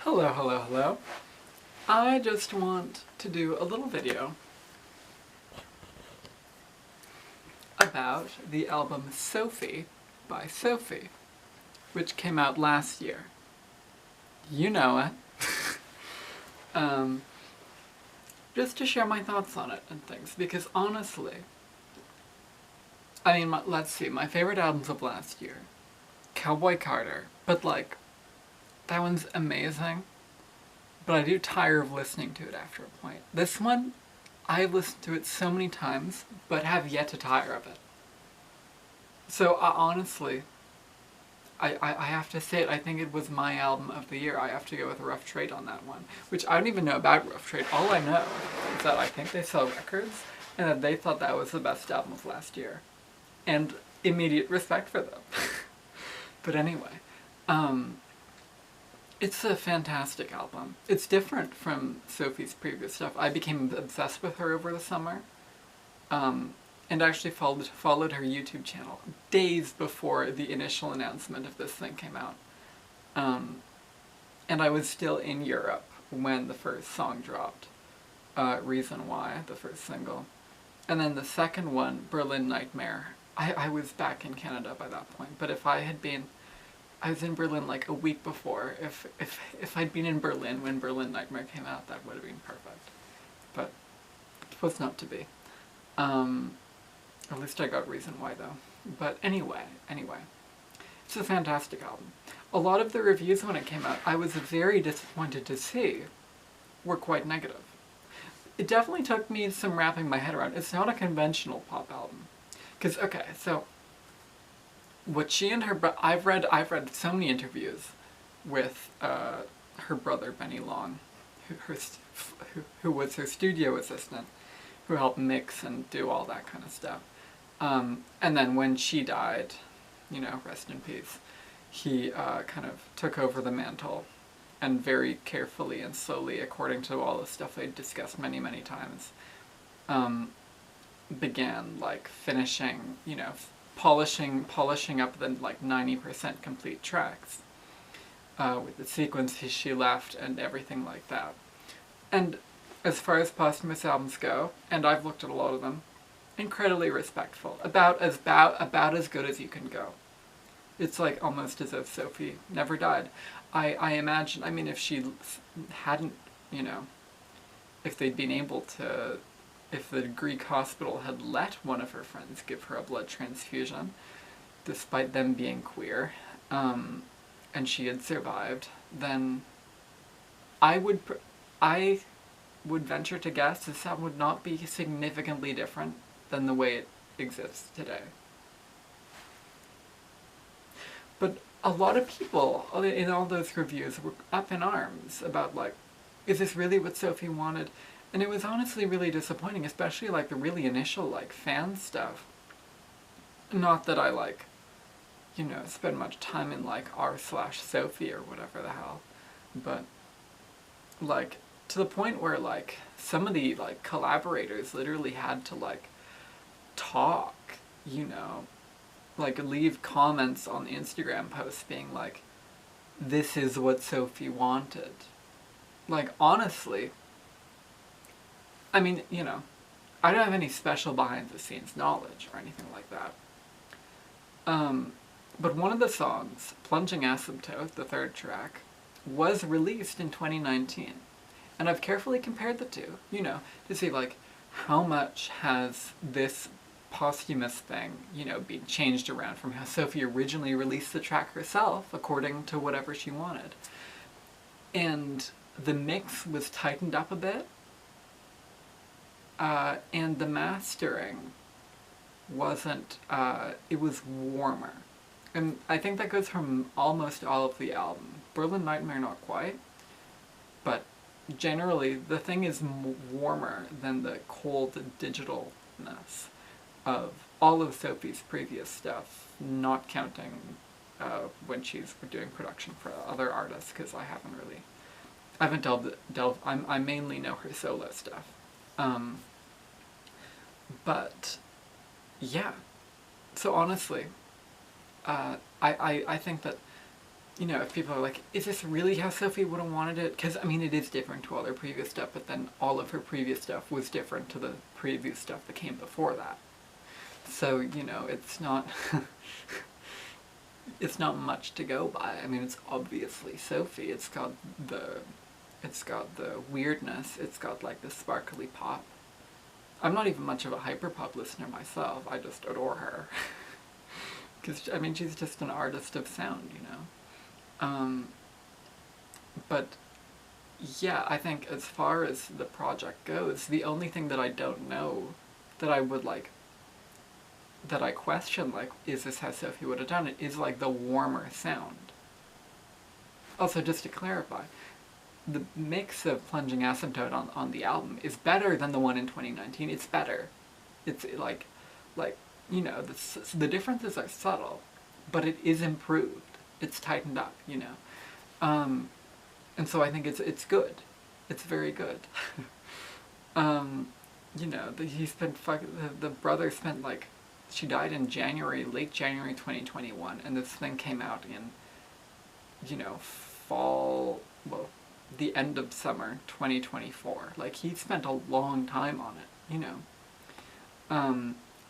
Hello, hello, hello. I just want to do a little video about the album Sophie by Sophie, which came out last year. You know it. um, just to share my thoughts on it and things, because honestly, let's see, my favorite albums of last year, Cowboy Carter, but like, that one's amazing, but I do tire of listening to it after a point. This one, I've listened to it so many times, but have yet to tire of it. So honestly, I have to say it, I think it was my album of the year. I have to go with Rough Trade on that one, which I don't even know about Rough Trade. All I know is that I think they sell records and that they thought that was the best album of last year. And immediate respect for them. But anyway, it's a fantastic album. It's different from Sophie's previous stuff. I became obsessed with her over the summer. And actually followed her YouTube channel days before the initial announcement of this thing came out. And I was still in Europe when the first song dropped, Reason Why, the first single. And then the second one, Berlin Nightmare, I was back in Canada by that point, but if I had been, I was in Berlin like a week before. If I'd been in Berlin when Berlin Nightmare came out, that would have been perfect. But it was not to be. At least I got Reason Why though. But anyway, it's a fantastic album. A lot of the reviews when it came out, I was very disappointed to see, were quite negative. It definitely took me some wrapping my head around. It's not a conventional pop album. Because, okay, so, what she and her I've read so many interviews with her brother Benny Long, who was her studio assistant, who helped mix and do all that kind of stuff. And then when she died, you know, rest in peace, he kind of took over the mantle and very carefully and slowly, according to all the stuff I discussed many, many times, began like finishing, you know, polishing up the like 90% complete tracks with the sequences she left and everything like that. And as far as posthumous albums go, and I've looked at a lot of them, incredibly respectful. About as good as you can go. It's like almost as if Sophie never died. I imagine, I mean, if she hadn't, you know, if they'd been able to, if the Greek hospital had let one of her friends give her a blood transfusion, despite them being queer, and she had survived, then I would venture to guess this album would not be significantly different than the way it exists today. But a lot of people in all those reviews were up in arms about like, is this really what Sophie wanted? And it was honestly really disappointing, especially like the really initial like fan stuff. Not that I like, you know, spend much time in like r/Sophie or whatever the hell, but like to the point where like some of the like collaborators literally had to like talk, you know, like leave comments on Instagram posts being like, this is what Sophie wanted. Like honestly, I mean, you know, I don't have any special behind the scenes knowledge or anything like that. But one of the songs, Plunging Asymptote, the third track, was released in 2019. And I've carefully compared the two, you know, to see like how much has this posthumous thing, you know, been changed around from how Sophie originally released the track herself, according to whatever she wanted. And the mix was tightened up a bit, and the mastering wasn't, it was warmer. And I think that goes from almost all of the album. Berlin Nightmare not quite, but generally the thing is warmer than the cold digitalness of all of Sophie's previous stuff, not counting when she's doing production for other artists, because I haven't delved, I mainly know her solo stuff. But yeah, so honestly, I think that you know, if people are like, is this really how Sophie would have wanted it? Because, I mean, it is different to all her previous stuff, but then all of her previous stuff was different to the previous stuff that came before that. So, you know, it's not, it's not much to go by. I mean, it's obviously Sophie. It's got the weirdness. It's got, like, the sparkly pop. I'm not even much of a hyperpop listener myself. I just adore her. Because, I mean, she's just an artist of sound, you know? But yeah, I think as far as the project goes, the only thing that I don't know that I would like, that I question, like, is this how Sophie would have done it, is like the warmer sound. Also, just to clarify, the mix of Plunging Asymptote on the album is better than the one in 2019. It's better. It's like, you know, the differences are subtle, but it is improved. It's tightened up, you know. And so I think it's good. It's very good. You know, the brother spent, like, she died in January, late January 2021, and this thing came out in, you know, the end of summer 2024. Like, he spent a long time on it, you know.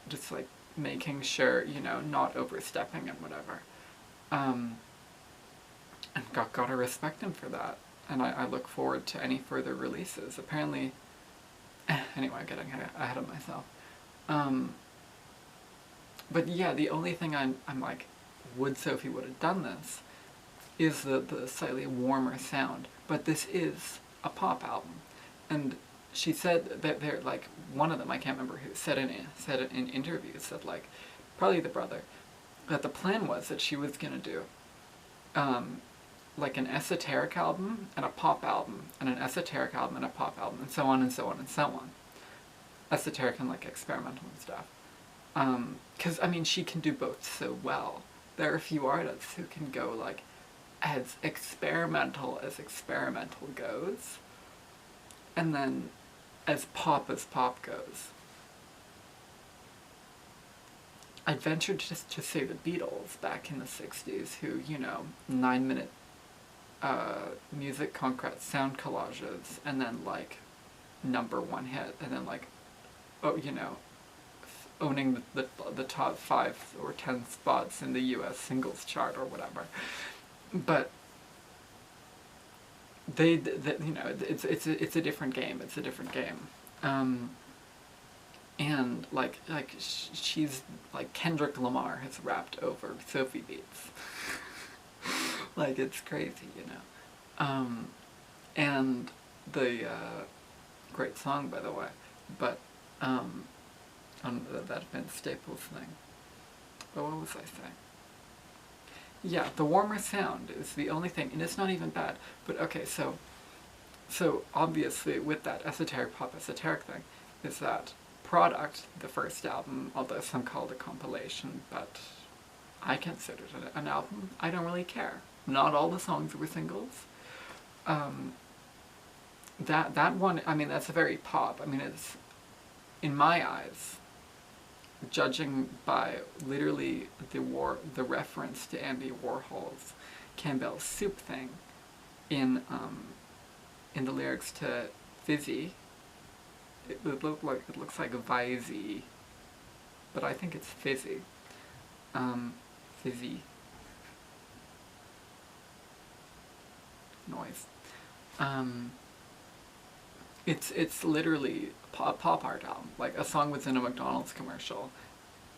Just, like, making sure, you know, not overstepping and whatever. And gotta respect him for that. And I look forward to any further releases. Apparently, anyway, getting ahead of myself. But yeah, the only thing I'm like, would Sophie would have done this, is the slightly warmer sound. But this is a pop album. And she said that they're, like, one of them, I can't remember who, said it in interviews, that, like, probably the brother, that the plan was that she was gonna do, like, an esoteric album and a pop album, and an esoteric album and a pop album, and so on and so on and so on. Esoteric and, like, experimental and stuff. Because, I mean, she can do both so well. There are a few artists who can go, like, as experimental goes, and then as pop goes. I'd venture just to say the Beatles back in the 60s, who, you know, 9-minute music concrete sound collages, and then, like, #1 hit, and then, like, oh, you know, owning the top 5 or 10 spots in the US singles chart or whatever. But they you know, it's a different game. It's a different game. And like she's like Kendrick Lamar has rapped over Sophie beats. Like, it's crazy, you know. And the great song, by the way, but on that Vince Staples thing. But what was I saying? Yeah, the warmer sound is the only thing, and it's not even bad. But okay, so obviously with that esoteric pop esoteric thing, is that Product, the first album, although some call it a compilation, but I consider it an album. I don't really care. Not all the songs were singles. That one, I mean, that's a very pop. I mean, it's, in my eyes, judging by literally the reference to Andy Warhol's Campbell's Soup thing in the lyrics to Fizzy, it looks like Visey, but I think it's Fizzy. Fizzy noise. It's literally a pop art album, like a song within a McDonald's commercial.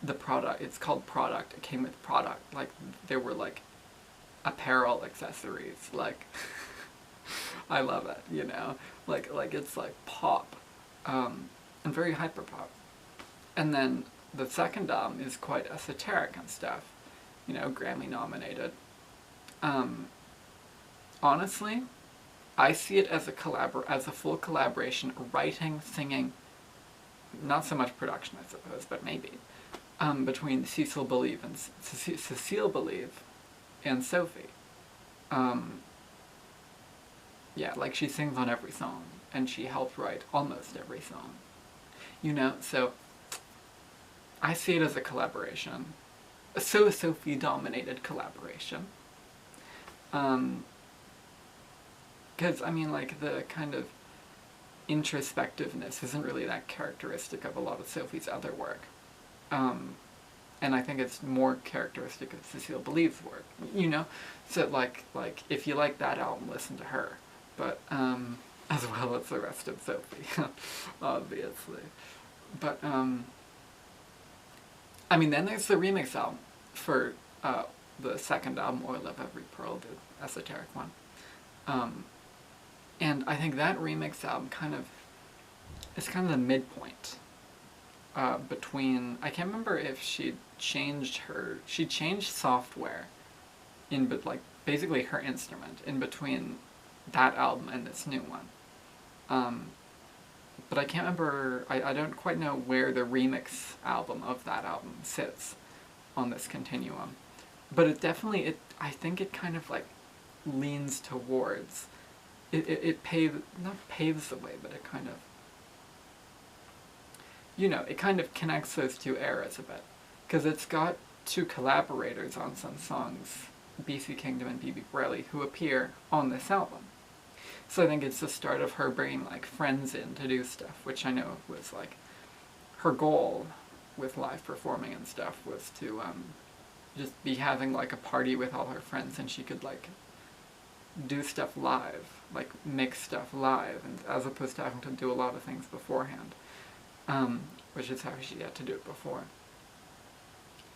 The product, it's called Product. It came with product. Like, there were, like, apparel accessories. Like, I love it, you know. Like it's like pop, and very hyper pop. And then the second album is quite esoteric and stuff, you know, Grammy nominated. Honestly, I see it as a full collaboration, writing, singing, not so much production, I suppose, but maybe, between Cecile Believe and Sophie. Yeah, like, she sings on every song, and she helped write almost every song. You know, so I see it as a collaboration. A Sophie-dominated collaboration. Because, I mean, like, the kind of introspectiveness isn't really that characteristic of a lot of Sophie's other work. And I think it's more characteristic of Cecile Believe's work, you know? So, like, if you like that album, listen to her. But, as well as the rest of Sophie, obviously. But, I mean, then there's the remix album for the second album, Oil of Every Pearl, the esoteric one. And I think that remix album it's kind of the midpoint between, I can't remember if she changed software but like basically her instrument in between that album and this new one. But I can't remember, I don't quite know where the remix album of that album sits on this continuum. But it definitely, I think it kind of like leans towards, it not paves the way, but it kind of, you know, it kind of connects those two eras a bit. Because it's got two collaborators on some songs, BC Kingdom and BB Borelli, who appear on this album. So I think it's the start of her bringing like friends in to do stuff, which I know was like her goal with live performing and stuff, was to just be having like a party with all her friends, and she could like do stuff live, like mix stuff live, and as opposed to having to do a lot of things beforehand, which is how she had to do it before.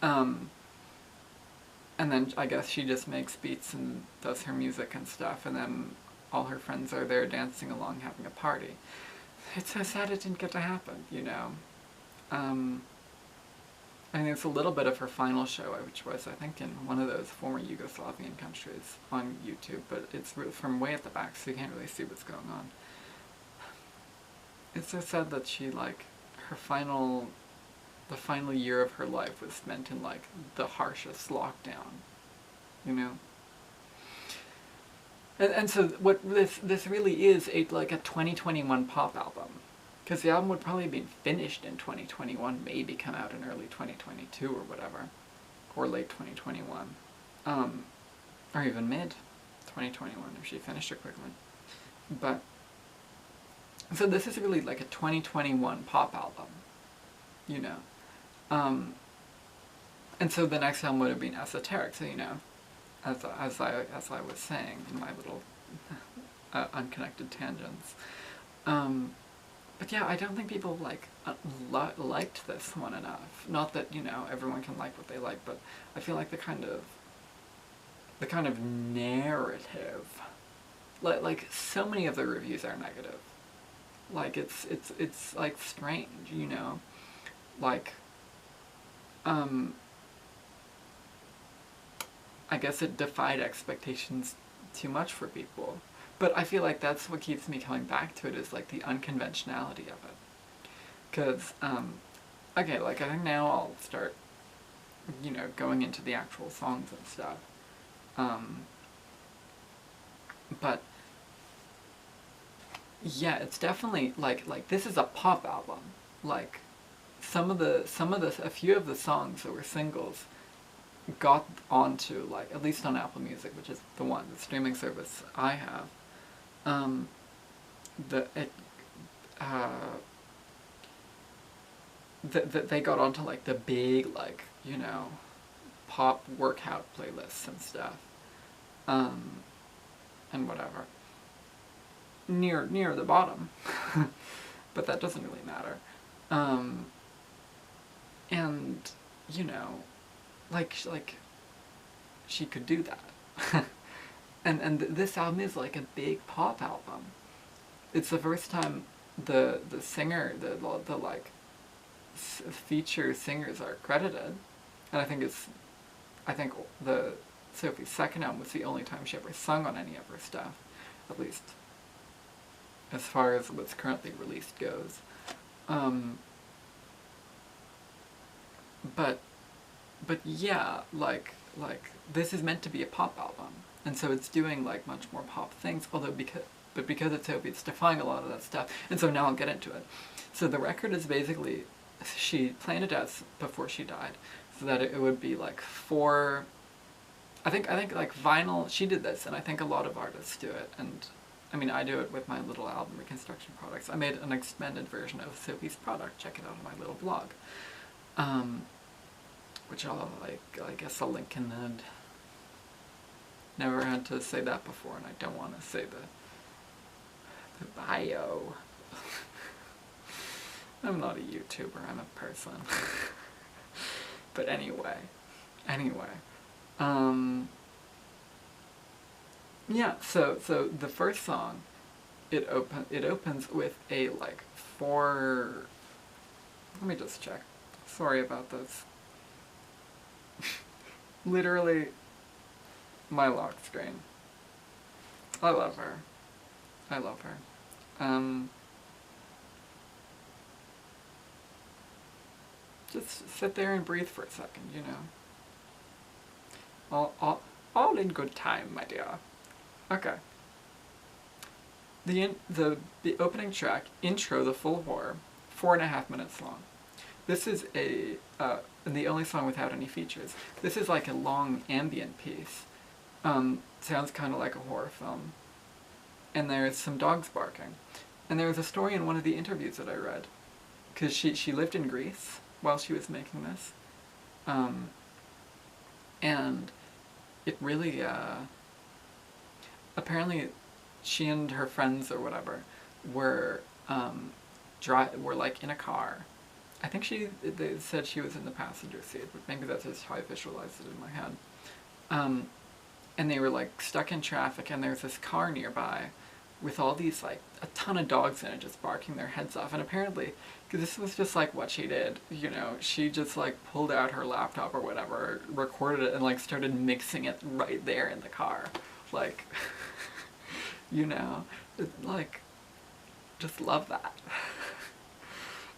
And then I guess she just makes beats and does her music and stuff, and then all her friends are there dancing along, having a party. It's so sad it didn't get to happen, you know. I think it's a little bit of her final show, which was, I think, in one of those former Yugoslavian countries on YouTube, but it's from way at the back, so you can't really see what's going on. It's so sad that she, like, the final year of her life was spent in, like, the harshest lockdown, you know? And so what this really is like a 2021 pop album. Because the album would probably be finished in 2021, maybe come out in early 2022 or whatever. Or late 2021. Or even mid 2021 if she finished it quickly. But, so this is really like a 2021 pop album, you know. And so the next album would have been Esoteric, so you know, as I was saying in my little unconnected tangents. But yeah, I don't think people liked this one enough. Not that, you know, everyone can like what they like, but I feel like the kind of narrative, like so many of the reviews are negative. Like it's like strange, you know, like I guess it defied expectations too much for people. But I feel like that's what keeps me coming back to it, is like the unconventionality of it. Because, okay, like I think now I'll start, you know, going into the actual songs and stuff. But yeah, it's definitely like this is a pop album. Like a few of the songs that were singles got onto, like, at least on Apple Music, which is the streaming service I have, they got onto, like, the big, like, you know, pop workout playlists and stuff, and whatever. Near the bottom, but that doesn't really matter. And, you know, like she could do that. and this album is like a big pop album. It's the first time the singer, the like feature singers are credited, and I think the Sophie's second album was the only time she ever sung on any of her stuff, at least as far as what's currently released goes. But yeah, like this is meant to be a pop album, and so it's doing like much more pop things. Although because it's Sophie, it's defying a lot of that stuff. And so now I'll get into it. So the record is basically, she planned it as before she died, so that it would be like 4. I think like vinyl, she did this, and I think a lot of artists do it, and I mean, I do it with my little album reconstruction products. I made an expanded version of Sophie's product. Check it out on my little blog, which I'll I guess I'll link in the. Never had to say that before, and I don't want to say the bio. I'm not a YouTuber. I'm a person. But anyway. Yeah, so the first song, it opens with a like 4. Let me just check. Sorry about this. Literally, my lock screen. I love her. Just sit there and breathe for a second, you know. All in good time, my dear. Okay. The opening track, intro, the full horror, 4.5 minutes long. This is the only song without any features. This is like a long ambient piece. Sounds kind of like a horror film. And there's some dogs barking. And there was a story in one of the interviews that I read, because she lived in Greece while she was making this. And it really, apparently she and her friends or whatever were like in a car. I think they said she was in the passenger seat, but maybe that's just how I visualized it in my head. And they were like stuck in traffic, and there's this car nearby with all these like a ton of dogs in it just barking their heads off. And apparently, because this was just like what she did, you know, she just like pulled out her laptop or whatever, recorded it, and like started mixing it right there in the car. Like, you know, like, just love that.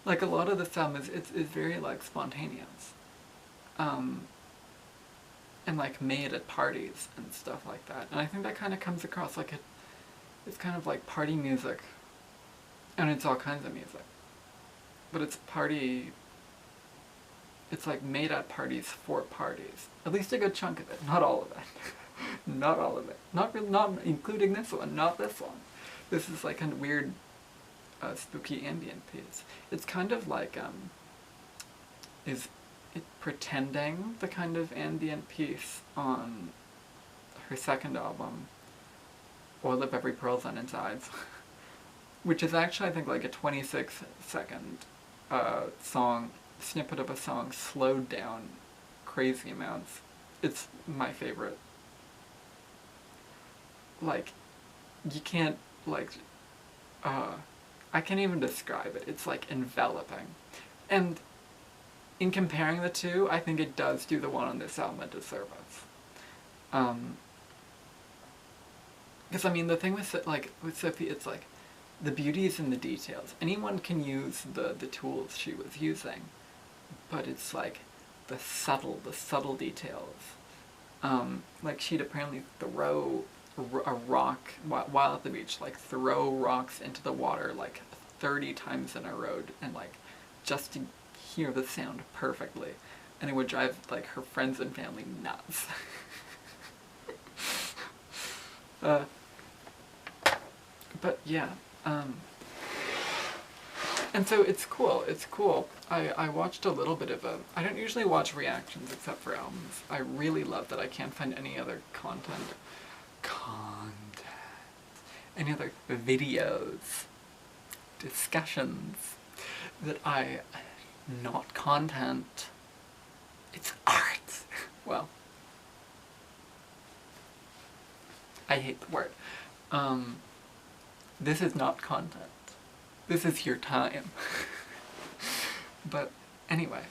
Like a lot of the film is very like spontaneous. And like made at parties and stuff like that. And I think that kind of comes across like it's kind of like party music. And it's all kinds of music. But it's like made at parties for parties. At least a good chunk of it, not all of it. Not all of it. Not including this one, not this one. This is like a weird spooky ambient piece. It's kind of like is it pretending the kind of ambient piece on her second album, Oil of Every Pearl's on Insides, which is actually, I think, like a 26-second song, snippet of a song slowed down crazy amounts. It's my favorite. Like, you can't, like, I can't even describe it. It's like enveloping. And in comparing the two, I think it does do the one on this album a disservice. Because I mean, the thing with Sophie, it's like the beauty is in the details. Anyone can use the tools she was using, but it's like the subtle details. Like she'd apparently throw a rock while at the beach, like throw rocks into the water like 30 times in a row, and like just to hear the sound perfectly, and it would drive like her friends and family nuts. But yeah, and so it's cool. I watched a little bit of I don't usually watch reactions except for albums. I really love that I can't find any other any other videos, discussions that not content. It's art. Well, I hate the word. This is not content. This is your time. But anyway,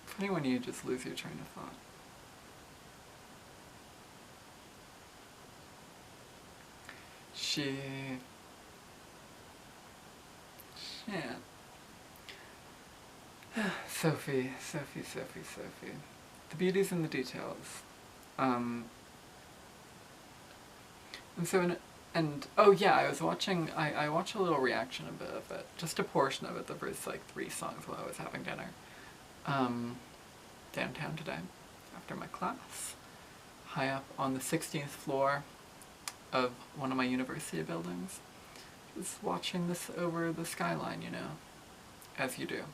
funny when you just lose your train of thought. Sophie. The beauty's in the details. And so And, oh yeah, I was watching, I watched a little reaction a bit of it, just a portion of it, the first, like, 3 songs while I was having dinner. Downtown today, after my class, high up on the 16th floor of one of my university buildings. Just watching this over the skyline, you know, as you do.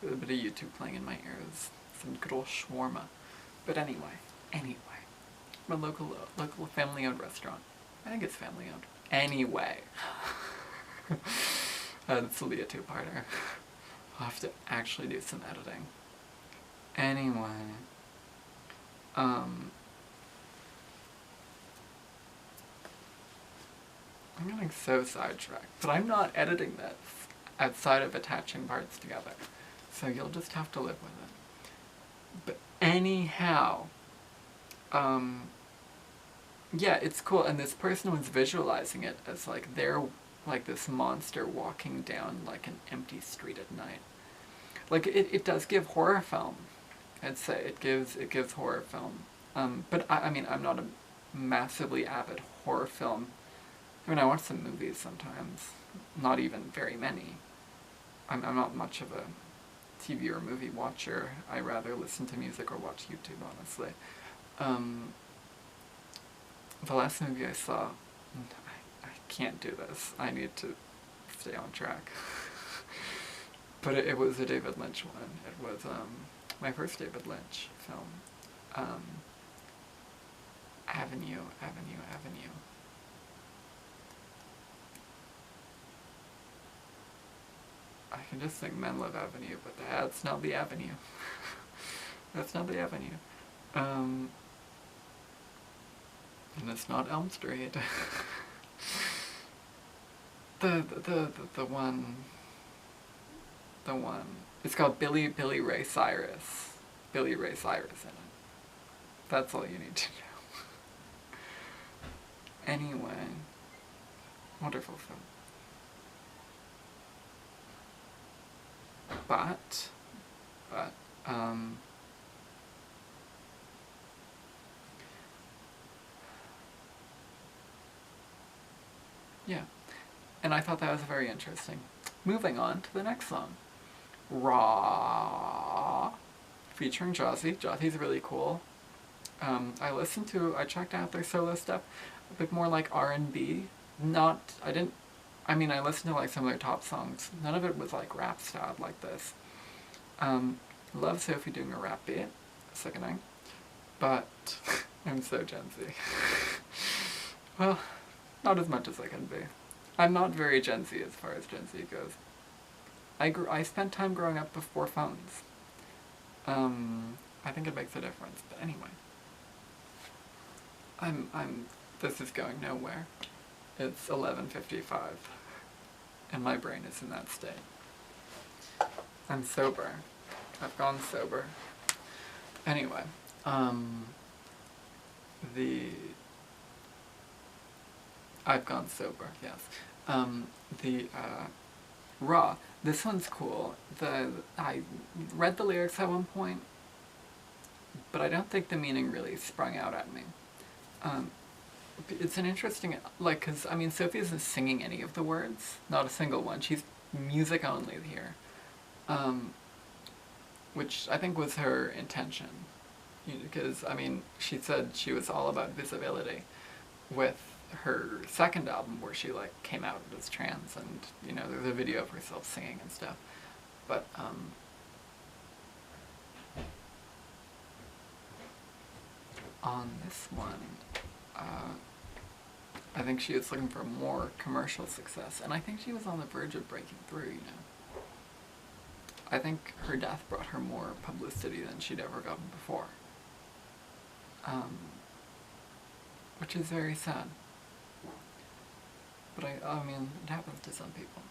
With a bit of YouTube playing in my ears, some good old shawarma. But anyway, my local family-owned restaurant. I think it's family-owned. Anyway. This will be a two-parter. I'll have to actually do some editing. Anyway. I'm getting so sidetracked. But I'm not editing this outside of attaching parts together. So you'll just have to live with it. But anyhow, yeah, it's cool, and this person was visualizing it as like they're like this monster walking down like an empty street at night. Like it does give horror film. I'd say it gives horror film. But I mean I'm not a massively avid horror film. I mean I watch some movies sometimes, not even very many. I'm not much of a TV or movie watcher. I rather listen to music or watch YouTube, honestly. The last movie I saw, I can't do this. I need to stay on track. But it was a David Lynch one. It was my first David Lynch film. Avenue. I can just sing Men Love Avenue, but that's not the avenue. That's not the avenue. And it's not Elm Street. The one. It's called Billy Ray Cyrus. Billy Ray Cyrus in it. That's all you need to know. Anyway, wonderful film. But, yeah. And I thought that was very interesting. Moving on to the next song. Raw. Featuring Jozzy. Jozzy's really cool. I checked out their solo stuff. A bit more like R&B. I listened to like some of their top songs. None of it was like rap style like this. Love Sophie doing a rap beat. Sickening. But I'm so Gen Z. Well, not as much as I can be. I'm not very Gen Z as far as Gen Z goes. I spent time growing up before phones. I think it makes a difference. But anyway. This is going nowhere. It's 11:55. And my brain is in that state. I'm sober. I've gone sober. Anyway, I've gone sober, yes. Raw. This one's cool. I read the lyrics at one point, but I don't think the meaning really sprung out at me. It's an interesting, like, because, I mean, Sophie isn't singing any of the words, not a single one. She's music only here, which I think was her intention, because, I mean, she said she was all about visibility with her second album where she, like, came out as trans, and, you know, there's a video of herself singing and stuff, but, on this one, I think she was looking for more commercial success, and I think she was on the verge of breaking through, you know. I think her death brought her more publicity than she'd ever gotten before. Which is very sad. But I mean, it happens to some people.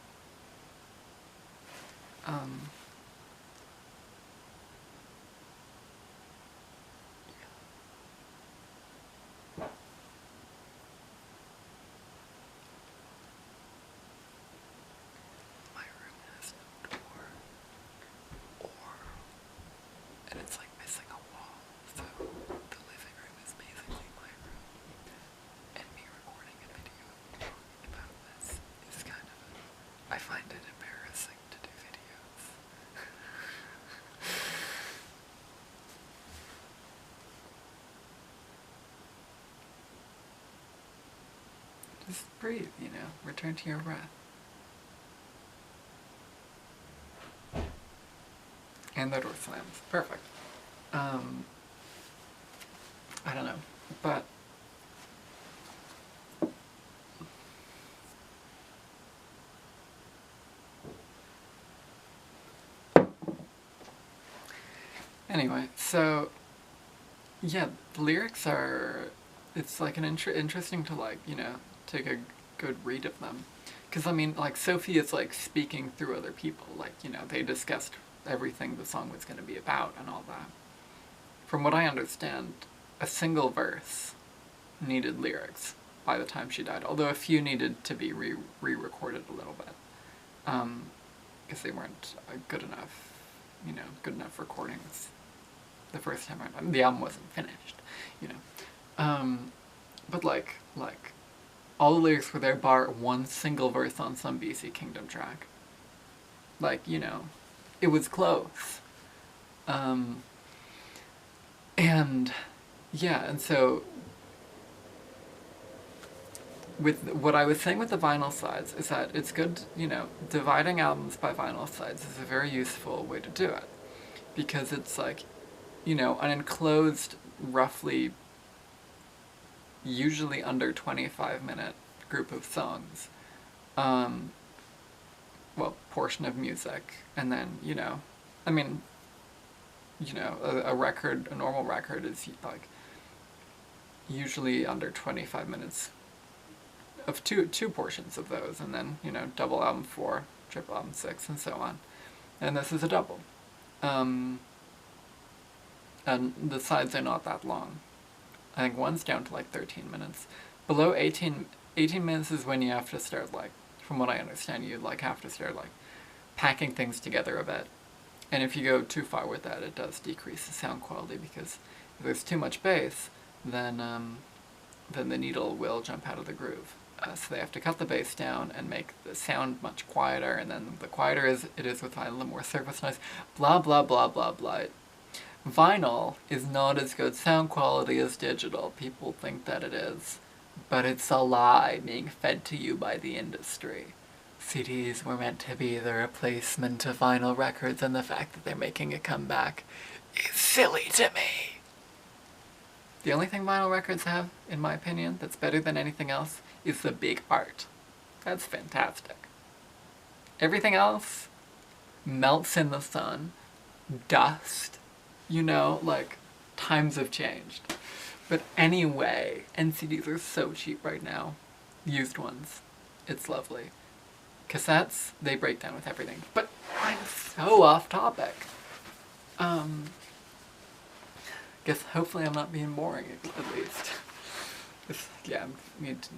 And it's like missing a wall, so the living room is basically my room, and me recording a video Just breathe, you know, return to your breath. And the door slams. Perfect. I don't know, but anyway, so yeah, the lyrics are, it's like an interesting to like, you know, take a good read of them. Because I mean, like, Sophie is like speaking through other people, like, you know, they discussed everything the song was going to be about and all that. From what I understand, a single verse needed lyrics by the time she died, although a few needed to be re-recorded a little bit, because they weren't good enough, you know, good enough recordings the first time around. I mean, the album wasn't finished, you know. But like, all the lyrics were there bar one single verse on some BC Kingdom track. Like, you know, it was close. And yeah, and so with what I was saying with the vinyl sides is that it's good, you know, dividing albums by vinyl sides is a very useful way to do it. Because it's like, you know, an enclosed, roughly, usually under 25-minute group of songs. Well, portion of music, and then, you know, I mean, you know, a record, a normal record is like usually under 25 minutes of two portions of those, and then, you know, double album 4, triple album 6, and so on. And this is a double. And the sides are not that long. I think one's down to like 13 minutes. Below 18 minutes is when you have to start, like, from what I understand, you like have to start like packing things together a bit. And if you go too far with that, it does decrease the sound quality, because if there's too much bass, then the needle will jump out of the groove. So they have to cut the bass down and make the sound much quieter, and then the quieter it is with vinyl, the more surface noise, blah blah blah blah blah. Vinyl is not as good sound quality as digital. People think that it is, but it's a lie being fed to you by the industry. CDs were meant to be the replacement of vinyl records, and the fact that they're making a comeback is silly to me. The only thing vinyl records have, in my opinion, that's better than anything else is the big art. That's fantastic. Everything else melts in the sun, dust, you know, like, times have changed. But anyway, NCDs are so cheap right now. Used ones. It's lovely. Cassettes, they break down with everything. But I'm so off topic. Guess hopefully I'm not being boring, at least. Yeah,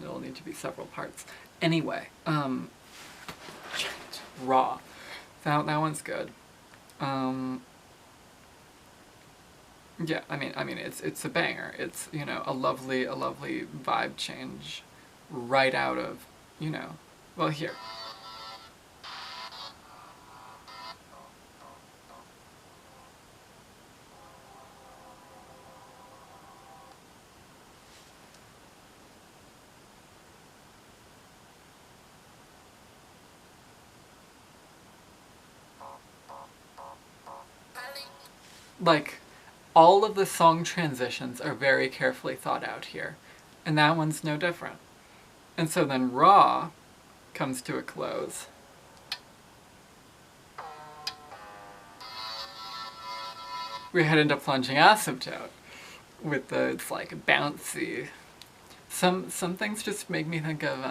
it'll need to be several parts. Anyway, Raw. That one's good. Yeah, I mean, it's a banger. It's, you know, a lovely vibe change right out of, you know, well, here. Like, all of the song transitions are very carefully thought out here, and that one's no different. And so then Raw comes to a close. We head into Plunging Asymptote with the, it's like bouncy. Some things just make me think of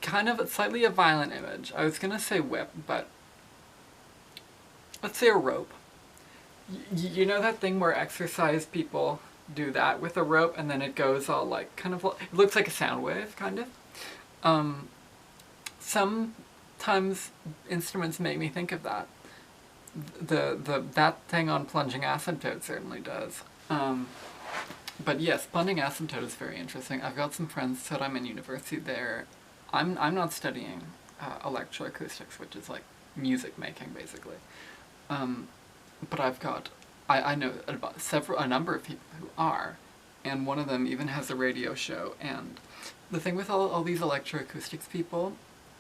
kind of slightly a violent image. I was gonna say whip, but let's say a rope. You know that thing where exercise people do that with a rope, and then it goes all like, kind of, it looks like a sound wave, kind of. Sometimes instruments make me think of that. That thing on Plunging Asymptote certainly does. But yes, Plunging Asymptote is very interesting. I've got some friends that I'm in university there. I'm not studying electroacoustics, which is like music making, basically. But I know a number of people who are, and one of them even has a radio show. And the thing with all these electroacoustics people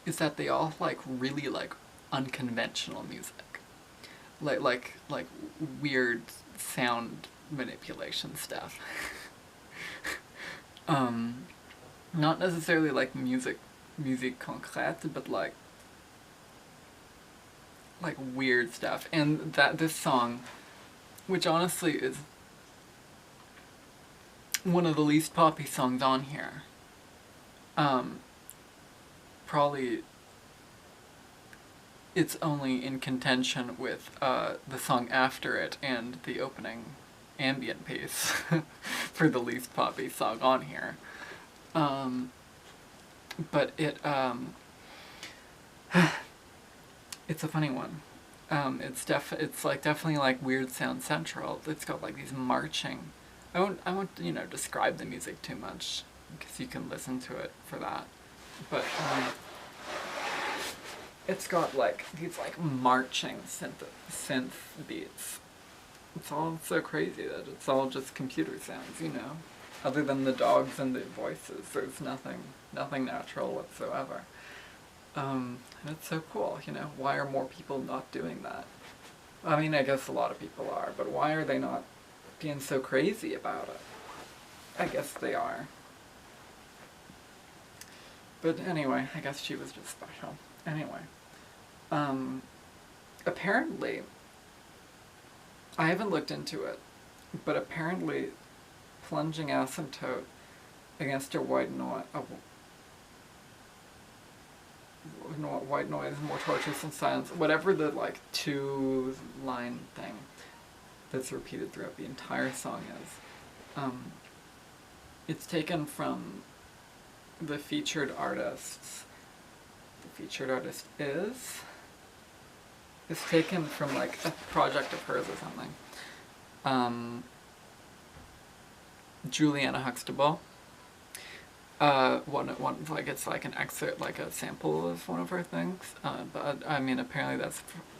is that they all like really like unconventional music, like weird sound manipulation stuff. Not necessarily like music concrète, but like weird stuff. And that this song, which honestly is one of the least poppy songs on here, probably it's only in contention with the song after it and the opening ambient piece for the least poppy song on here. But it it's a funny one. It's like definitely like Weird Sound Central. It's got like these marching. I won't describe the music too much because you can listen to it for that. But it's got like these like marching synth beats. It's all so crazy that it's all just computer sounds, Other than the dogs and the voices, there's nothing natural whatsoever. And it's so cool, Why are more people not doing that? I mean, I guess a lot of people are, but why are they not being so crazy about it? I guess they are. But anyway, I guess she was just special. Anyway, apparently, I haven't looked into it, but apparently plunging asymptote against a white noise is more torturous than silence. Whatever the like 2-line thing that's repeated throughout the entire song is. It's taken from the featured artists. The featured artist is... It's taken from like a project of hers or something. Juliana Huxtable. It's like an excerpt, like a sample of one of her things. But I mean, apparently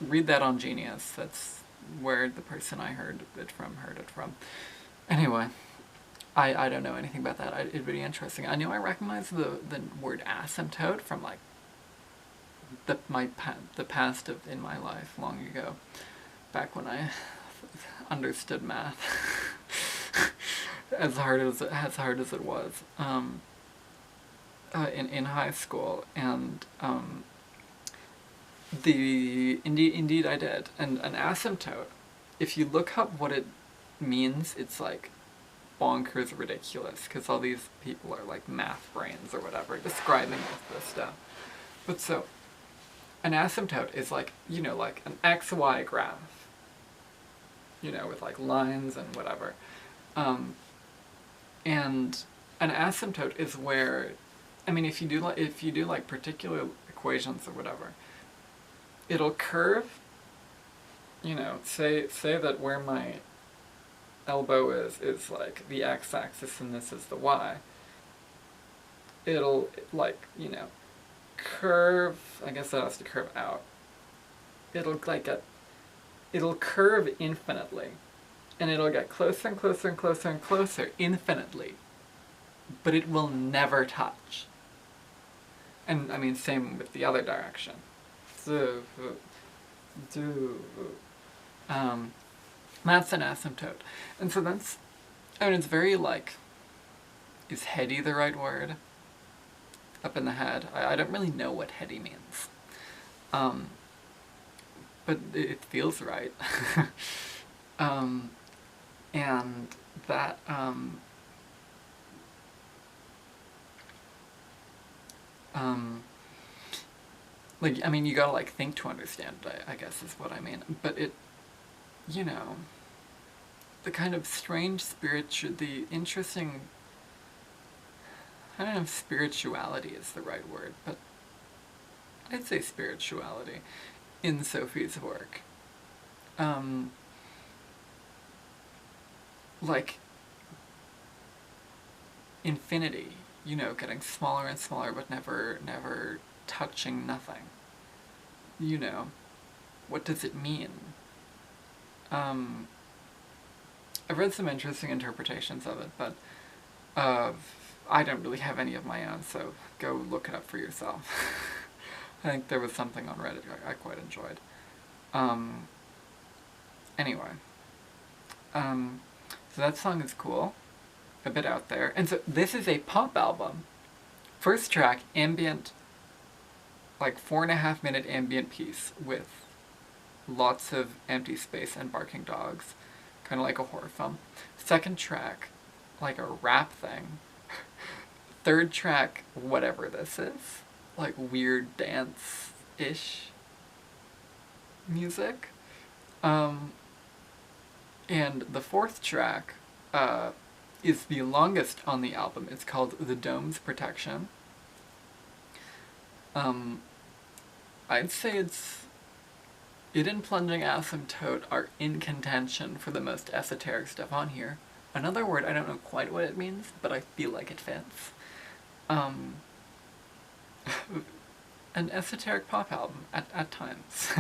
read that on Genius. That's where the person I heard it from. Anyway, I don't know anything about that. It'd be interesting. I knew I recognized the word asymptote from like the past in my life long ago, back when I understood math. as hard as it was. In high school, and indeed I did. And an asymptote, if you look up what it means, it's like bonkers ridiculous, because all these people are like math brains or whatever describing this stuff. But so, an asymptote is like, like an XY graph, with like lines and whatever. And an asymptote is where, I mean, if you do like particular equations or whatever, it'll curve, say that where my elbow is like the x-axis and this is the y. It'll like, curve, I guess that has to curve out. It'll curve infinitely, and it'll get closer and closer and closer and closer infinitely, but it will never touch. And I mean, same with the other direction. That's an asymptote. And so that's, I mean, it's very like, is heady the right word? Up in the head. I don't really know what heady means. But it feels right. And that, like, I mean, you gotta, like, think to understand it, I guess is what I mean. But it, the kind of strange the interesting, I don't know if spirituality is the right word, but I'd say spirituality in Sophie's work. Like, infinity, getting smaller and smaller, but never touching nothing. What does it mean? A I've read some interesting interpretations of it, but I don't really have any of my own, so go look it up for yourself. I think there was something on Reddit I quite enjoyed. Anyway. So that song is cool. A bit out there. And so this is a pop album. First track, ambient, like 4.5-minute ambient piece with lots of empty space and barking dogs. Kind of like a horror film. Second track, like a rap thing. Third track, whatever this is. Like weird dance-ish music. And the fourth track is the longest on the album. It's called The Dome's Protection. I'd say it and Plunging Asymptote are in contention for the most esoteric stuff on here. Another word, I don't know quite what it means, but I feel like it fits. An esoteric pop album at times.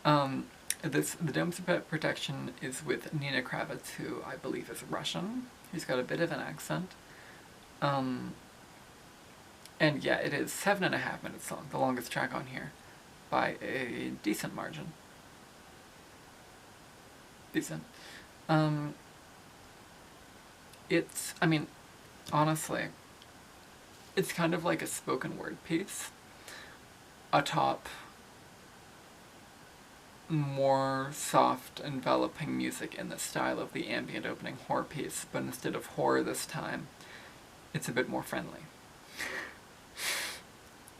The Dome's Protection is with Nina Kravitz, who I believe is Russian. He's got a bit of an accent. And yeah, it is 7.5 minutes long, the longest track on here, by a decent margin. Decent. It's, I mean, honestly, it's kind of like a spoken word piece atop more soft, enveloping music in the style of the ambient opening horror piece, but instead of horror this time, it's a bit more friendly.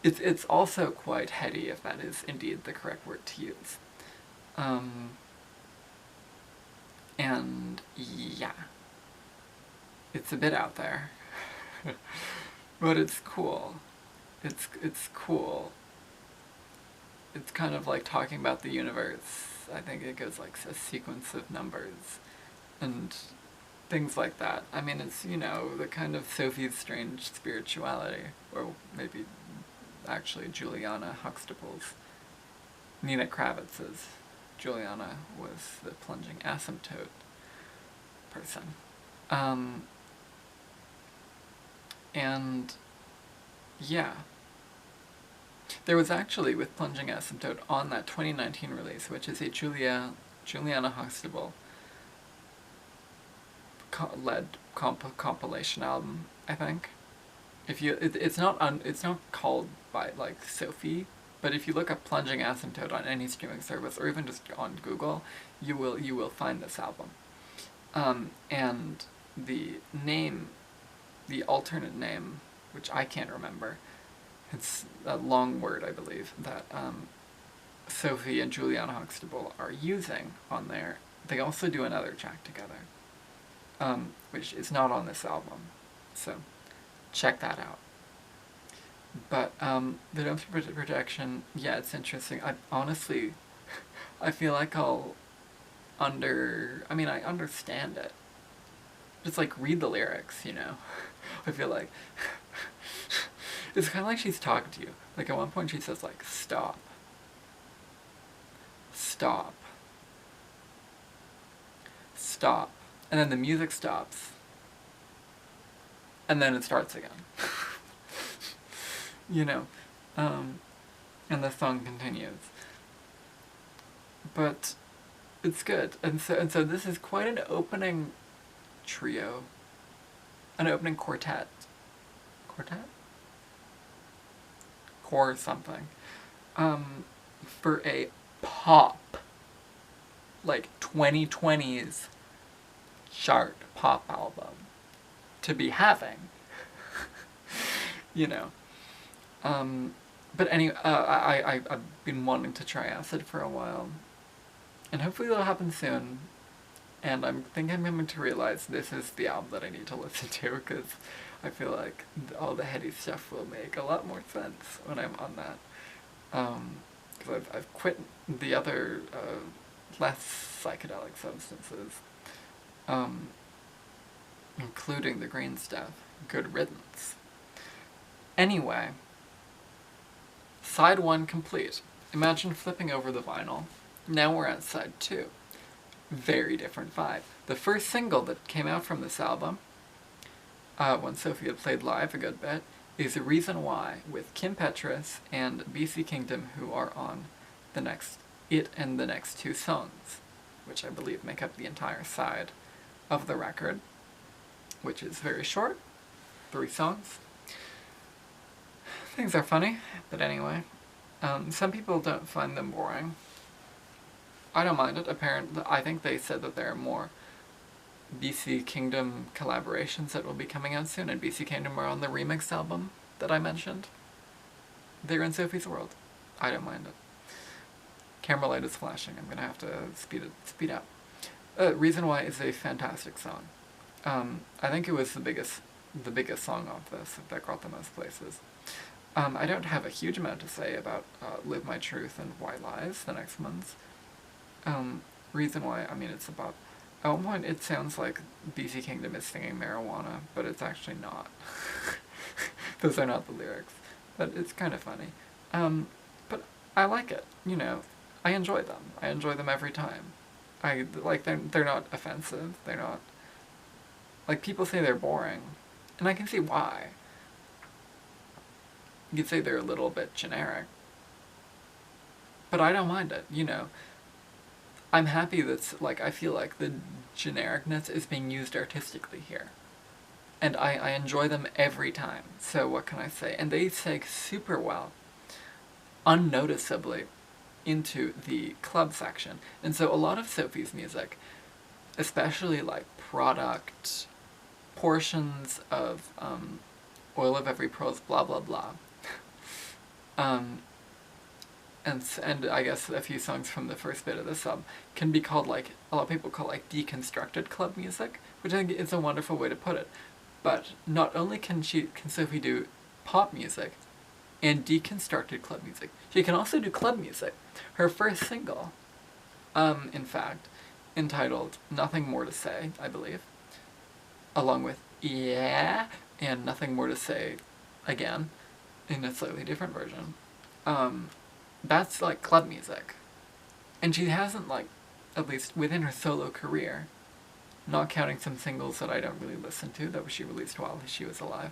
It's also quite heady, if that is indeed the correct word to use. And yeah, it's a bit out there, but it's cool. It's cool. It's kind of like talking about the universe. I think it goes like a sequence of numbers and things like that. I mean, it's, you know, the kind of Sophie's strange spirituality, or maybe actually Juliana Huxtable's. Nina Kravitz's. Juliana was the Plunging Asymptote person. And yeah. There was actually, with Plunging Asymptote, on that 2019 release, which is a Juliana Huxtable led compilation album, I think. If you, it's not called by like Sophie, but if you look up Plunging Asymptote on any streaming service, or even just on Google, you will find this album. And the name, the alternate name, which I can't remember. It's a long word, I believe, that Sophie and Juliana Huxtable are using on there. They also do another track together, which is not on this album, so check that out. But the Dome's Protection, yeah, it's interesting. I honestly, I feel like I understand it. Just like read the lyrics, you know. I feel like it's kind of like she's talking to you. Like at one point she says like, stop. Stop. Stop. And then the music stops. And then it starts again. You know. And the song continues. But it's good. And so this is quite an opening trio. An opening quartet. Quartet? Core something. For a pop, like 2020s chart pop album to be having. You know. But anyway, I've been wanting to try acid for a while. And hopefully that'll happen soon. And I think I'm coming to realize this is the album that I need to listen to, because I feel like all the heady stuff will make a lot more sense when I'm on that. Because I've quit the other less psychedelic substances, including the green stuff. Good riddance. Anyway, side 1 complete. Imagine flipping over the vinyl. Now we're at side 2. very different vibe. The first single that came out from this album, when Sophie had played live a good bit, is The Reason Why, with Kim Petras and BC Kingdom, who are on the next two songs, which I believe make up the entire side of the record, which is very short, 3 songs. Things are funny, but anyway. Some people don't find them boring. I don't mind it. Apparently, I think they said that there are more BC Kingdom collaborations that will be coming out soon, and BC Kingdom are on the remix album that I mentioned. They're in Sophie's World. I don't mind it. Camera light is flashing. I'm gonna have to speed up. Reason Why is a fantastic song. I think it was the biggest song off this that got the most places. I don't have a huge amount to say about Live My Truth and White Lies, the next ones. Reason Why, I mean, it's about... At one point, it sounds like BC Kingdom is singing marijuana, but it's actually not. Those are not the lyrics. But it's kind of funny. But I like it, you know. I enjoy them. I enjoy them every time. They're not offensive. They're not... Like, people say they're boring. And I can see why. You could say they're a little bit generic. But I don't mind it, you know. I'm happy that's, like, I feel like the genericness is being used artistically here. And I enjoy them every time. So what can I say? And they seg super well, unnoticeably, into the club section. And so a lot of Sophie's music, especially, like, Product, portions of Oil of Every Pearl's Blah Blah Blah, and I guess a few songs from the first bit of the sub can be called, like, a lot of people call, like, deconstructed club music, which I think is a wonderful way to put it. But not only can Sophie do pop music and deconstructed club music, she can also do club music. Her first single, in fact, entitled Nothing More to Say, I believe, along with Yeah and Nothing More to Say again, in a slightly different version. That's, like, club music. And she hasn't, like, at least within her solo career, not counting some singles that I don't really listen to, that she released while she was alive,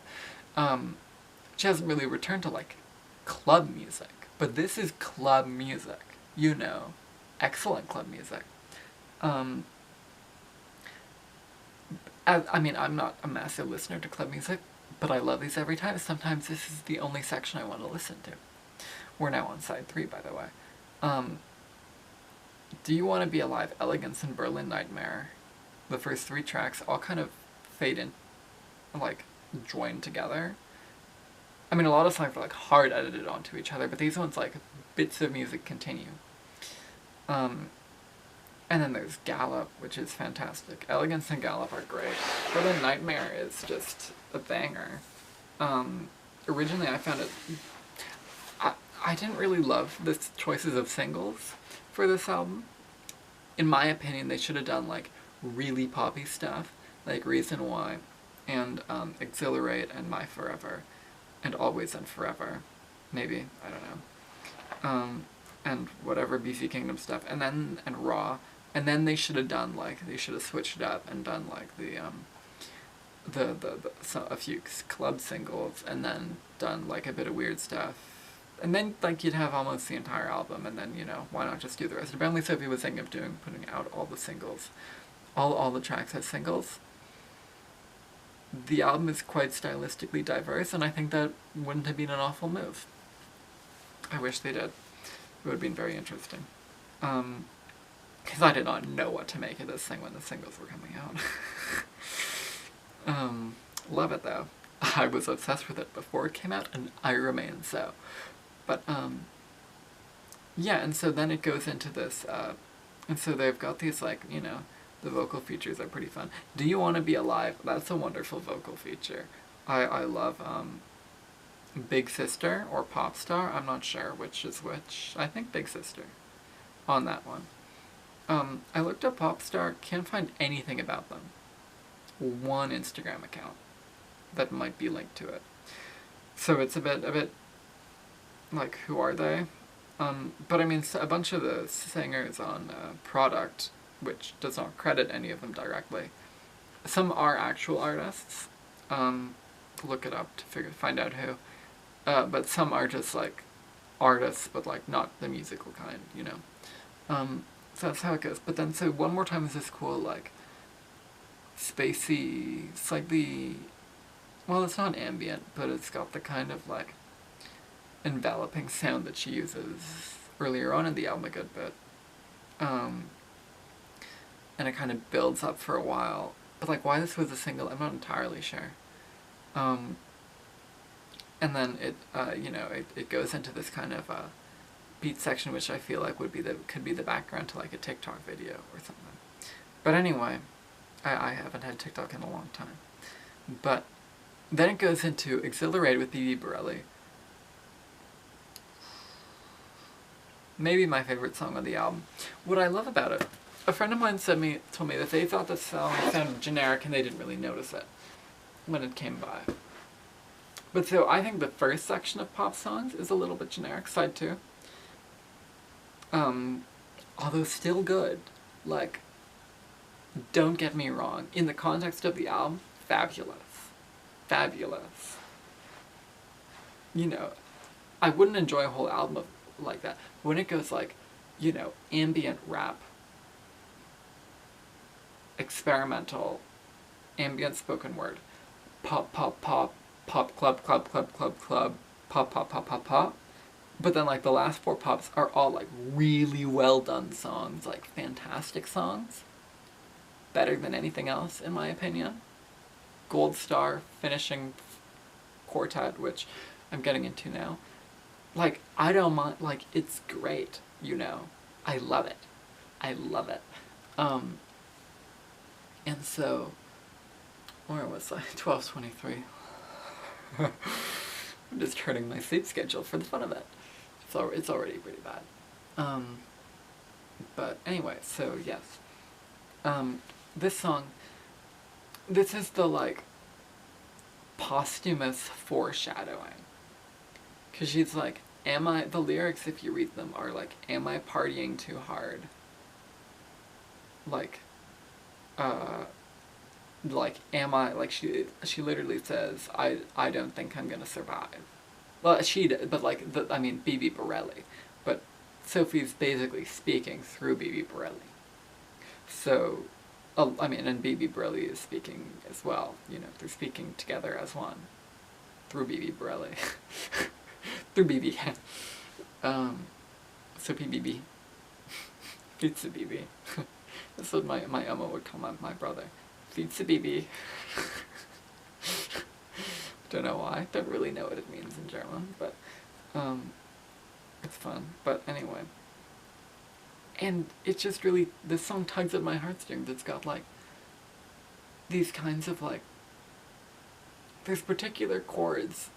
she hasn't really returned to, like, club music. But this is club music, you know. Excellent club music. I mean, I'm not a massive listener to club music, but I love these every time. Sometimes this is the only section I want to listen to. We're now on side 3, by the way. Do You Want to Be Alive, Elegance, and Berlin Nightmare, the first 3 tracks, all kind of fade in, like, join together. I mean, a lot of songs are, like, hard edited onto each other, but these ones, like, bits of music continue. And then there's Gallop, which is fantastic. Elegance and Gallop are great. Berlin Nightmare is just a banger. Originally I found it... I didn't really love the choices of singles for this album. In my opinion, they should have done, like, really poppy stuff, like Reason Why, and Exhilarate, and My Forever, and Always and Forever. Maybe, I don't know. And whatever BC Kingdom stuff, and Raw, and then they should have done, like, they should have switched it up and done, like, a few club singles, and then done, like, a bit of weird stuff. And then, like, you'd have almost the entire album, and then, you know, why not just do the rest? Apparently Sophie was thinking of putting out all the singles, all the tracks as singles. The album is quite stylistically diverse, and I think that wouldn't have been an awful move. I wish they did. It would have been very interesting. Because I did not know what to make of this thing when the singles were coming out. Love it, though. I was obsessed with it before it came out, and I remain so. But, yeah, and so then it goes into this, and so they've got these, like, you know, the vocal features are pretty fun. Do You Want to Be Alive? That's a wonderful vocal feature. I love, Big Sister, or Pop Star, I'm not sure which is which. I think Big Sister, on that one. I looked up Pop Star, can't find anything about them. One Instagram account that might be linked to it. So it's a bit, like, who are they? But I mean, a bunch of the singers on Product which does not credit any of them directly. Some are actual artists. Look it up to find out who. But some are just like artists, but like not the musical kind, you know. So that's how it goes. But then, so One More Time is this cool, like, spacey, slightly, well, it's not ambient, but it's got the kind of, like, enveloping sound that she uses earlier on in the album a good bit. And it kind of builds up for a while. But, like, why this was a single, I'm not entirely sure. And then it, you know, it goes into this kind of, beat section, which I feel like could be the background to like a TikTok video or something. But anyway, I haven't had TikTok in a long time. But then it goes into Exhilarated with Bibi Borelli. Maybe my favorite song on the album. What I love about it, a friend of mine told me that they thought the song sounded generic and they didn't really notice it when it came by. But so I think the first section of pop songs is a little bit generic, side 2. Although still good. Like, don't get me wrong, in the context of the album, fabulous. Fabulous. You know, I wouldn't enjoy a whole album like that. When it goes like, you know, ambient rap, experimental, ambient spoken word, pop, pop, pop, pop, club, club, club, club, club, pop, pop, pop, pop, pop. But then, like, the last 4 pops are all, like, really well done songs, like, fantastic songs. Better than anything else, in my opinion. Gold Star, finishing quartet, which I'm getting into now. Like, I don't mind, like, it's great, you know. I love it. I love it. And so, where was I? 12:23. I'm just turning my sleep schedule for the fun of it. So it's already pretty bad. But anyway, so yes. This song, this is the, like, posthumous foreshadowing. Because she's like, the lyrics, if you read them, are like, am I partying too hard? Like, am I, like, she literally says, I don't think I'm gonna survive. Well, but like, Bibi Borelli. But Sophie's basically speaking through Bibi Borelli. So, and Bibi Borelli is speaking as well. You know, they're speaking together as one. Through Bibi Borelli. Through Bibi. Sophie Bibi. Pizza Bibi. That's what my Emma would call my brother. Pizza Bibi. Don't know why. Don't really know what it means in German, but it's fun. But anyway. And it's just really, this song tugs at my heartstrings. It's got, like, these kinds of, like, there's particular chords.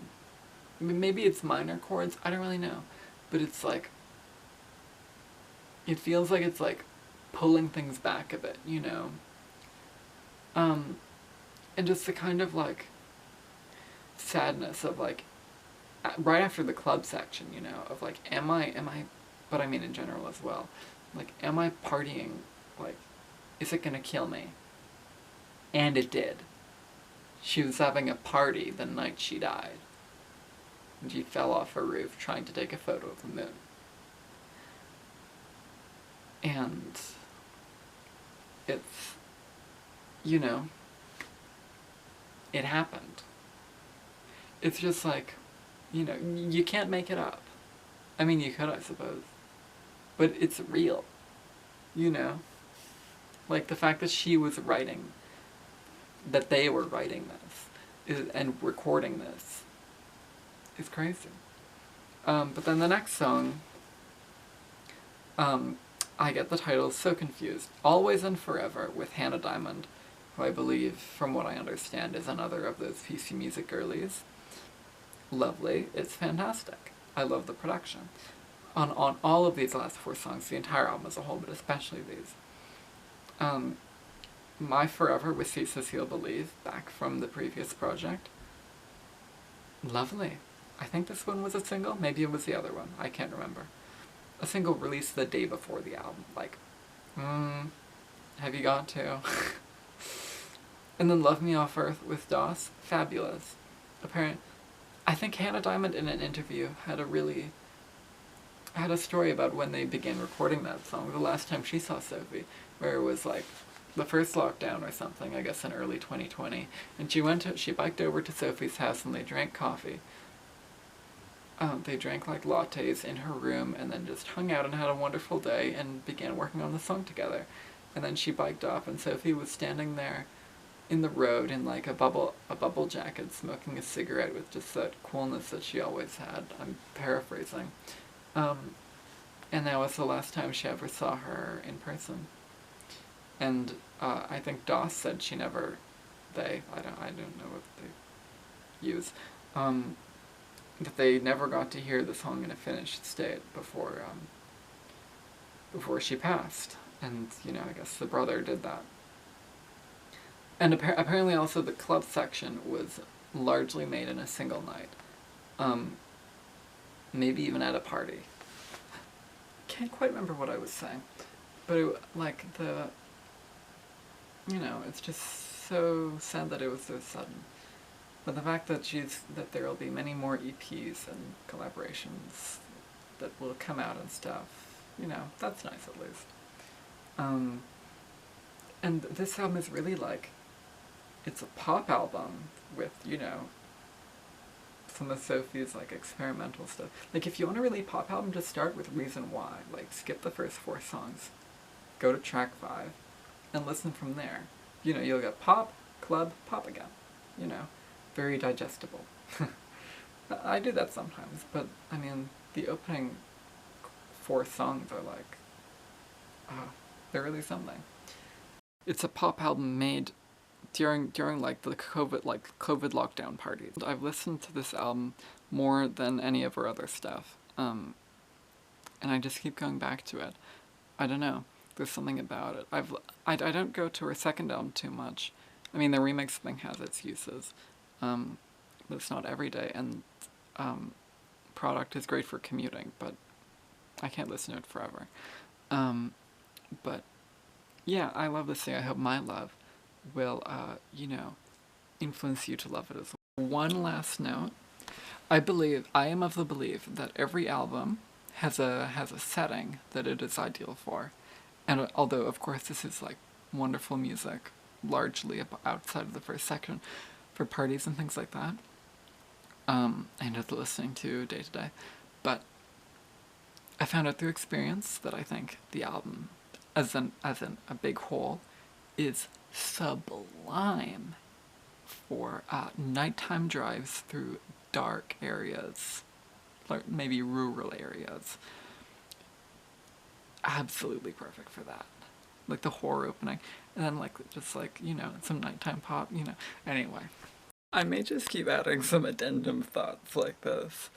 Maybe it's minor chords, I don't really know. But it's like, it feels like it's, like, pulling things back a bit, you know? And just the kind of, like, sadness of, like, right after the club section, you know, of, like, am I, but I mean in general as well, like, am I partying, like, is it gonna kill me? And it did. She was having a party the night she died. And she fell off her roof trying to take a photo of the moon. And it's, you know, it happened. It's just like, you know, you can't make it up. I mean, you could, I suppose. But it's real. You know? Like, the fact that she was writing, that they were writing this, and recording this, is crazy. But then the next song, I get the title So Confused. Always and Forever with Hannah Diamond, who I believe, from what I understand, is another of those PC Music girlies. Lovely. It's fantastic. I love the production. On all of these last 4 songs, the entire album as a whole, but especially these. My Forever with Cecile Believe, back from the previous project. Lovely. I think this one was a single. Maybe it was the other one. I can't remember. A single released the day before the album. Like, Have you got to? And then Love Me Off Earth with DOS, fabulous. I think Hannah Diamond in an interview had a story about when they began recording that song, the last time she saw Sophie, where it was like the first lockdown or something, I guess in early 2020, and she biked over to Sophie's house and they drank coffee. They drank like lattes in her room and then just hung out and had a wonderful day and began working on the song together. And then she biked off and Sophie was standing there in the road in like a bubble jacket, smoking a cigarette with just that coolness that she always had. I'm paraphrasing. And that was the last time she ever saw her in person. And I think Doss said I don't know what they use, that they never got to hear the song in a finished state before she passed. And, I guess the brother did that. And apparently also the club section was largely made in a single night. Maybe even at a party. Can't quite remember what I was saying. But it's just so sad that it was so sudden. But the fact that there will be many more EPs and collaborations that will come out and stuff, that's nice at least. And this album is really it's a pop album with, some of Sophie's experimental stuff. If you want a really pop album, just start with Reason Why. Skip the first 4 songs, go to track 5, and listen from there. You'll get pop, club, pop again. Very digestible. I do that sometimes, but the opening 4 songs are they're really something. It's a pop album made during the COVID lockdown parties. I've listened to this album more than any of her other stuff, and I just keep going back to it. I don't know. There's something about it. I don't go to her second album too much. The remix thing has its uses, but it's not every day. And Product is great for commuting, but I can't listen to it forever. But yeah, I love this thing. I hope my love will, influence you to love it as well. One last note. I am of the belief that every album has a setting that it is ideal for. And although, of course, this is wonderful music, largely outside of the first section, for parties and things like that, I end up listening to day to day. But I found out through experience that I think the album, as in a big whole, is sublime for nighttime drives through dark areas, maybe rural areas. Absolutely perfect for that. The horror opening, and then some nighttime pop, Anyway, I may just keep adding some addendum thoughts like this.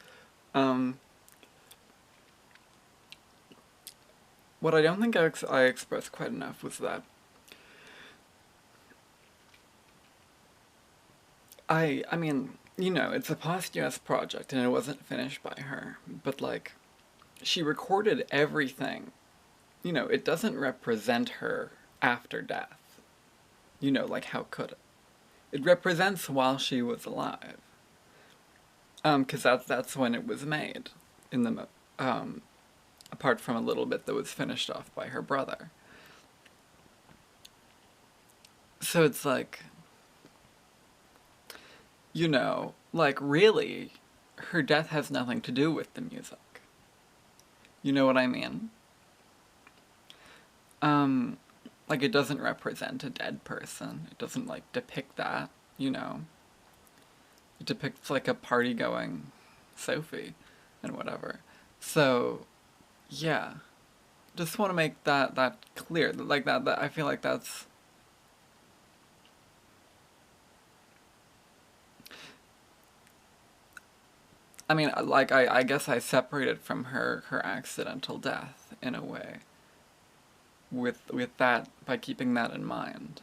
What I don't think I expressed quite enough was that it's a posthumous project and it wasn't finished by her, but she recorded everything. It doesn't represent her after death. How could it? It represents while she was alive. 'Cause that's when it was made, apart from a little bit that was finished off by her brother. So it's really, her death has nothing to do with the music. You know what I mean? It doesn't represent a dead person. It doesn't, depict that, It depicts, a party-going Sophie and whatever. So, yeah. Just want to make that clear. That I feel like that's... I guess I separated from her accidental death, in a way. With that, by keeping that in mind.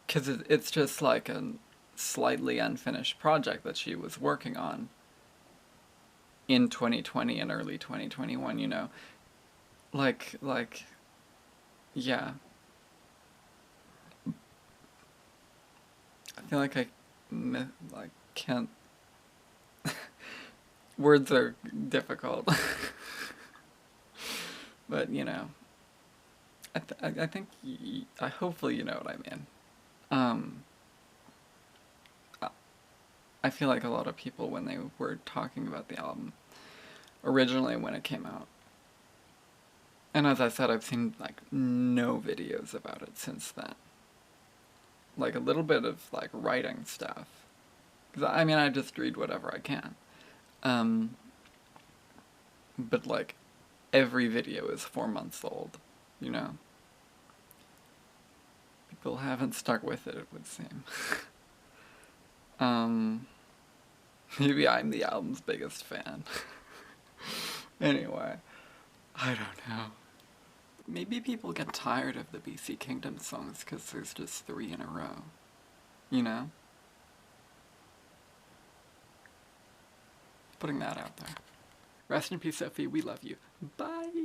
'Cause it's just a slightly unfinished project that she was working on in 2020 and early 2021, yeah. I feel like like can't. Words are difficult, but you know, I think I hopefully you know what I mean. Um, I I feel like a lot of people when they were talking about the album originally when it came out, and as I said, I've seen like no videos about it since then. Like a little bit of like writing stuff, because I mean I just read whatever I can. Um, but like every video is 4 months old, you know. People haven't stuck with it, it would seem. um, maybe I'm the album's biggest fan. Anyway, I don't know. Maybe people get tired of the BC Kingdom songs because there's just 3 in a row. You know? Putting that out there. Rest in peace, Sophie. We love you. Bye!